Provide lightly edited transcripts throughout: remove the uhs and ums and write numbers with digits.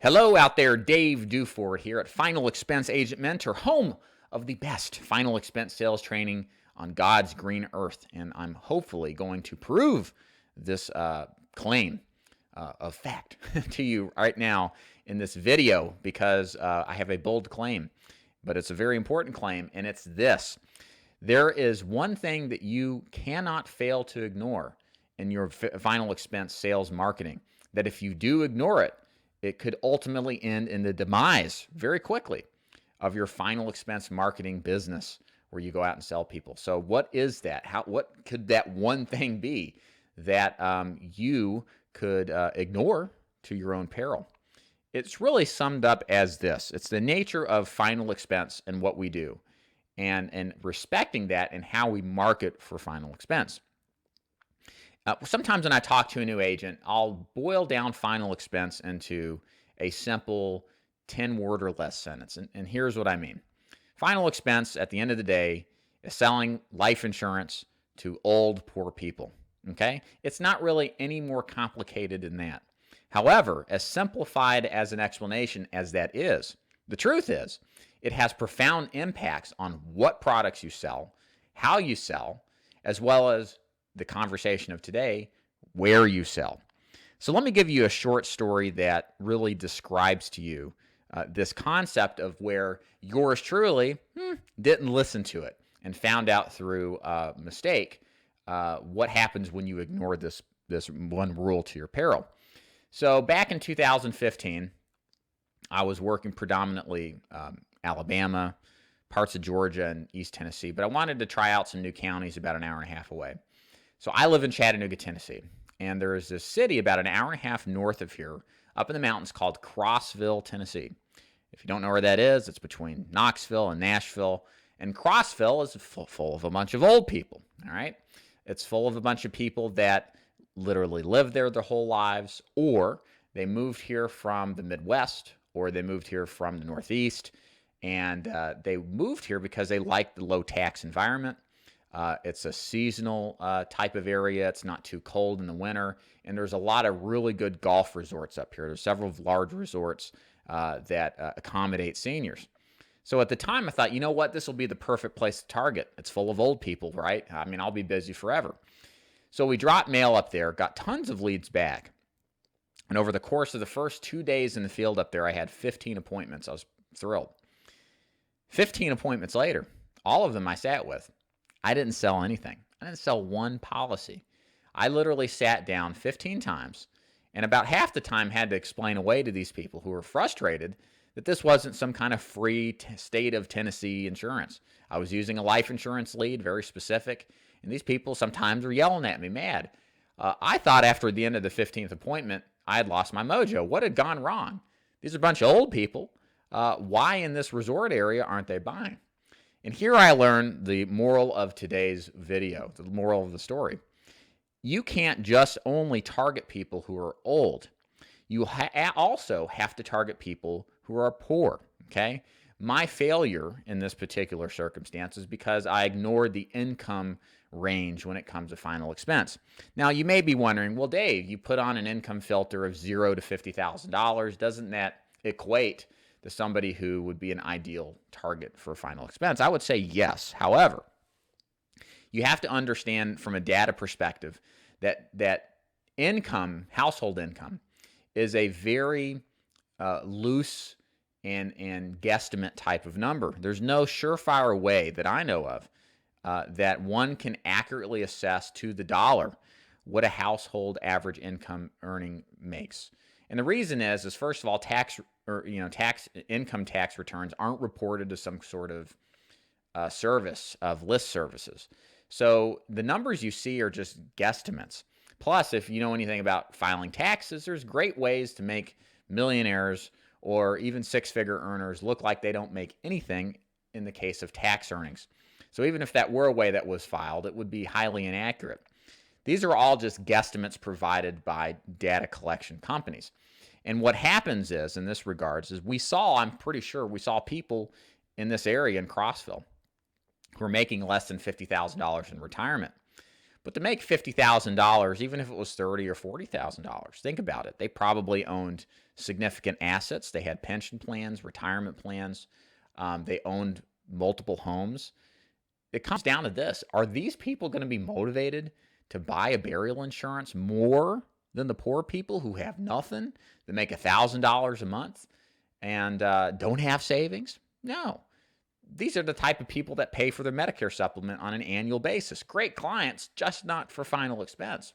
Hello out there, Dave Duford here at Final Expense Agent Mentor, home of the best final expense sales training on God's green earth. And I'm hopefully going to prove this claim of fact to you right now in this video because I have a bold claim, but it's a very important claim, and it's this. There is one thing that you cannot fail to ignore in your final expense sales marketing, that if you do ignore it, it could ultimately end in the demise very quickly of your final expense marketing business where you go out and sell people. So what is that? What could that one thing be that you could ignore to your own peril? It's really summed up as this. It's the nature of final expense and what we do, and respecting that and how we market for final expense. Sometimes when I talk to a new agent, I'll boil down final expense into a simple 10-word or less sentence. And here's what I mean. Final expense, at the end of the day, is selling life insurance to old, poor people. Okay? It's not really any more complicated than that. However, as simplified as an explanation as that is, the truth is, it has profound impacts on what products you sell, how you sell, as well as the conversation of today, where you sell. So let me give you a short story that really describes to you this concept of where yours truly didn't listen to it and found out through mistake what happens when you ignore this one rule to your peril. So back in 2015, I was working predominantly Alabama, parts of Georgia, and East Tennessee, but I wanted to try out some new counties about an hour and a half away. So I live in Chattanooga, Tennessee, and there is this city about an hour and a half north of here, up in the mountains, called Crossville, Tennessee. If you don't know where that is, it's between Knoxville and Nashville, and Crossville is full of a bunch of old people, all right? It's full of a bunch of people that literally lived there their whole lives, or they moved here from the Midwest, or they moved here from the Northeast, and they moved here because they liked the low-tax environment. It's a seasonal type of area. It's not too cold in the winter. And there's a lot of really good golf resorts up here. There's several large resorts that accommodate seniors. So at the time, I thought, you know what? This will be the perfect place to target. It's full of old people, right? I mean, I'll be busy forever. So we dropped mail up there, got tons of leads back. And over the course of the first 2 days in the field up there, I had 15 appointments. I was thrilled. 15 appointments later, all of them I sat with. I didn't sell anything. I didn't sell one policy. I literally sat down 15 times, and about half the time had to explain away to these people who were frustrated that this wasn't some kind of free state of Tennessee insurance. I was using a life insurance lead, very specific, and these people sometimes were yelling at me, mad. I thought after the end of the 15th appointment, I had lost my mojo. What had gone wrong? These are a bunch of old people. Why in this resort area aren't they buying? And here I learned the moral of today's video, the moral of the story. You can't just only target people who are old. You also have to target people who are poor, okay? My failure in this particular circumstance is because I ignored the income range when it comes to final expense. Now, you may be wondering, well, Dave, you put on an income filter of $0 to $50,000. Doesn't that equate to somebody who would be an ideal target for final expense? I would say yes. However, you have to understand from a data perspective that income, household income, is a very loose and guesstimate type of number. There's no surefire way that I know of that one can accurately assess to the dollar what a household average income earning makes. And the reason is first of all, income tax returns aren't reported to some sort of service of list services. So the numbers you see are just guesstimates. Plus, if you know anything about filing taxes, there's great ways to make millionaires or even six-figure earners look like they don't make anything in the case of tax earnings. So even if that were a way that was filed, it would be highly inaccurate. These are all just guesstimates provided by data collection companies. And what happens is, in this regards, is I'm pretty sure we saw people in this area in Crossville who are making less than $50,000 in retirement. But to make $50,000, even if it was $30,000 or $40,000, think about it. They probably owned significant assets. They had pension plans, retirement plans. They owned multiple homes. It comes down to this. Are these people going to be motivated to buy a burial insurance more than the poor people who have nothing, that make $1,000 a month and don't have savings? No. These are the type of people that pay for their Medicare supplement on an annual basis. Great clients, just not for final expense.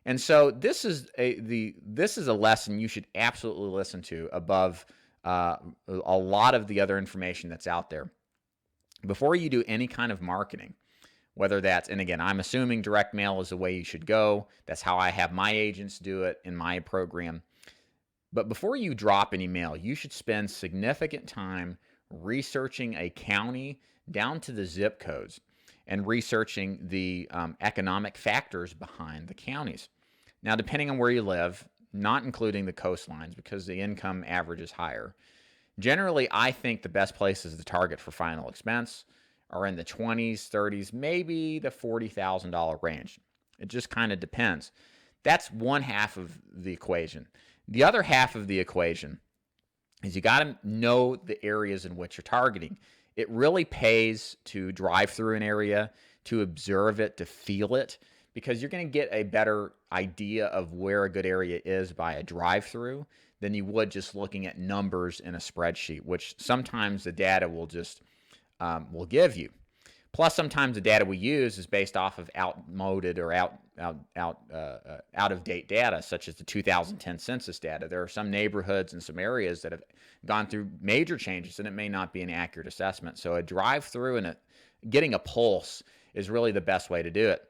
And so this is a lesson you should absolutely listen to above a lot of the other information that's out there. Before you do any kind of marketing, whether that's, and again, I'm assuming direct mail is the way you should go. That's how I have my agents do it in my program. But before you drop an email, you should spend significant time researching a county down to the zip codes and researching the economic factors behind the counties. Now, depending on where you live, not including the coastlines because the income average is higher, generally, I think the best places to target for final expense are in the 20s, 30s, maybe the $40,000 range. It just kind of depends. That's one half of the equation. The other half of the equation is you got to know the areas in which you're targeting. It really pays to drive through an area, to observe it, to feel it, because you're going to get a better idea of where a good area is by a drive-through than you would just looking at numbers in a spreadsheet, which sometimes the data will just will give you. Plus, sometimes the data we use is based off of outmoded or out-of-date data, such as the 2010 census data. There are some neighborhoods and some areas that have gone through major changes, and it may not be an accurate assessment. So a drive-through and getting a pulse is really the best way to do it.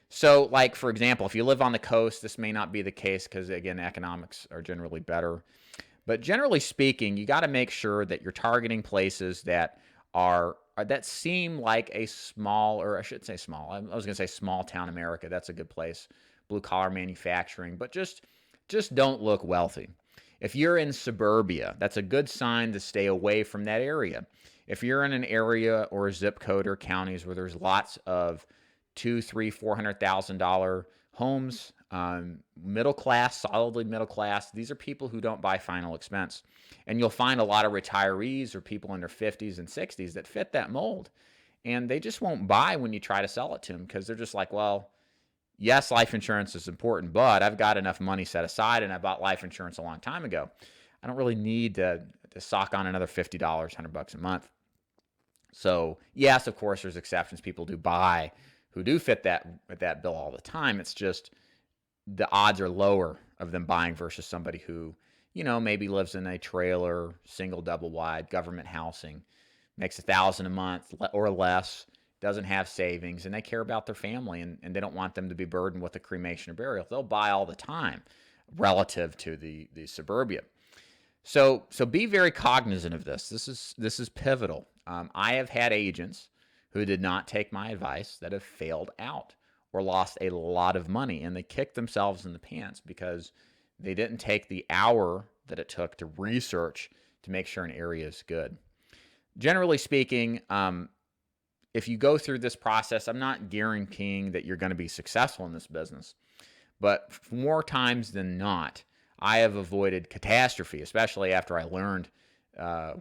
So, like, for example, if you live on the coast, this may not be the case because, again, economics are generally better. But generally speaking, you got to make sure that you're targeting places that that seem like a small, or I should say small. I was going to say small town America. That's a good place. Blue collar manufacturing, but just don't look wealthy. If you're in suburbia, that's a good sign to stay away from that area. If you're in an area or a zip code or counties where there's lots of $200,000, $300,000, $400,000 homes, middle class, solidly middle class. These are people who don't buy final expense. And you'll find a lot of retirees or people in their 50s and 60s that fit that mold. And they just won't buy when you try to sell it to them because they're just like, well, yes, life insurance is important, but I've got enough money set aside and I bought life insurance a long time ago. I don't really need to sock on another $50, $100 a month. So yes, of course, there's exceptions. People do buy who do fit that bill all the time. It's just the odds are lower of them buying versus somebody who, maybe lives in a trailer, single, double wide, government housing, makes $1,000 a month or less, doesn't have savings, and they care about their family and they don't want them to be burdened with a cremation or burial. They'll buy all the time relative to the suburbia. So be very cognizant of this. This is pivotal. I have had agents who did not take my advice that have failed out or lost a lot of money, and they kicked themselves in the pants because they didn't take the hour that it took to research to make sure an area is good. Generally speaking, if you go through this process, I'm not guaranteeing that you're going to be successful in this business, but more times than not, I have avoided catastrophe, especially after I learned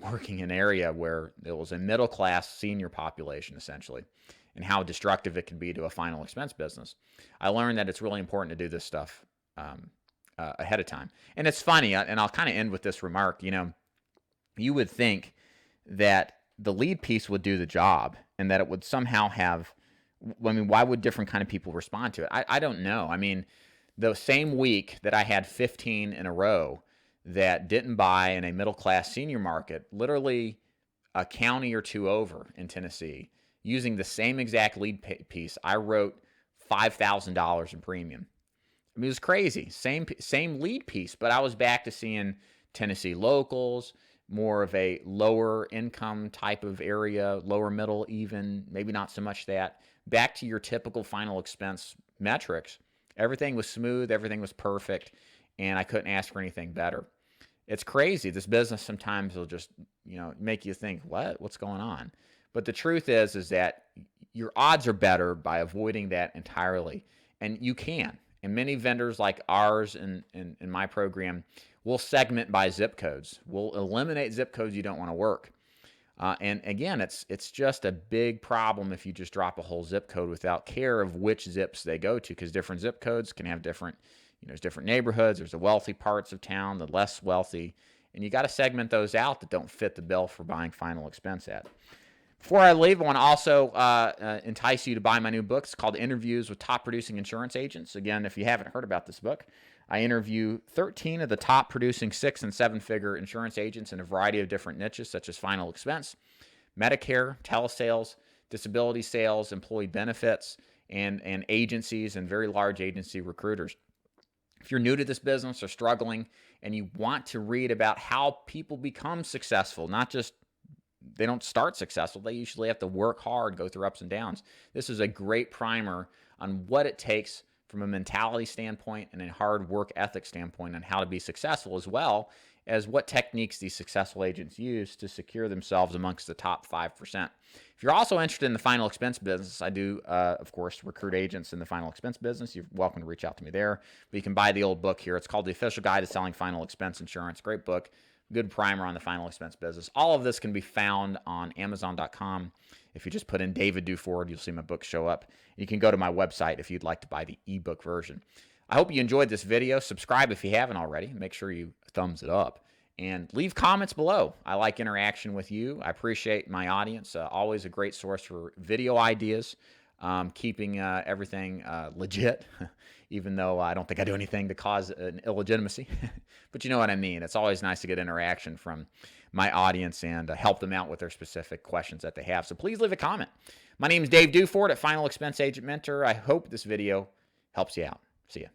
working in an area where it was a middle-class senior population, essentially, and how destructive it can be to a final expense business. I learned that it's really important to do this stuff ahead of time. And it's funny, and I'll kind of end with this remark, you would think that the lead piece would do the job and that it would somehow have, why would different kind of people respond to it? I don't know. I mean, the same week that I had 15 in a row that didn't buy in a middle-class senior market, literally a county or two over in Tennessee, using the same exact lead piece, I wrote $5,000 in premium. I mean, it was crazy. Same lead piece, but I was back to seeing Tennessee locals, more of a lower income type of area, lower middle even, maybe not so much that. Back to your typical final expense metrics. Everything was smooth, everything was perfect, and I couldn't ask for anything better. It's crazy. This business sometimes will just, make you think, what's going on? But the truth is that your odds are better by avoiding that entirely. And you can. And many vendors like ours in my program will segment by zip codes. We'll eliminate zip codes you don't want to work. And again, it's just a big problem if you just drop a whole zip code without care of which zips they go to, because different zip codes can have different, there's different neighborhoods. There's the wealthy parts of town, the less wealthy, and you got to segment those out that don't fit the bill for buying final expense at. Before I leave, I want to also entice you to buy my new book. It's called Interviews with Top Producing Insurance Agents. Again, if you haven't heard about this book, I interview 13 of the top producing 6- and 7-figure insurance agents in a variety of different niches, such as final expense, Medicare, telesales, disability sales, employee benefits, and agencies and very large agency recruiters. If you're new to this business or struggling and you want to read about how people become successful, not just they don't start successful, they usually have to work hard, go through ups and downs. This is a great primer on what it takes from a mentality standpoint and a hard work ethic standpoint on how to be successful, as well as what techniques these successful agents use to secure themselves amongst the top 5%. If you're also interested in the final expense business, I do, of course, recruit agents in the final expense business. You're welcome to reach out to me there. But you can buy the old book here. It's called The Official Guide to Selling Final Expense Insurance. Great book. Good primer on the final expense business. All of this can be found on Amazon.com. If you just put in David Duford, you'll see my book show up. You can go to my website if you'd like to buy the ebook version. I hope you enjoyed this video. Subscribe if you haven't already. Make sure you thumbs it up. And leave comments below. I like interaction with you. I appreciate my audience. Always a great source for video ideas. Keeping everything legit, even though I don't think I do anything to cause an illegitimacy. But you know what I mean. It's always nice to get interaction from my audience and help them out with their specific questions that they have. So please leave a comment. My name is Dave Duford at Final Expense Agent Mentor. I hope this video helps you out. See ya.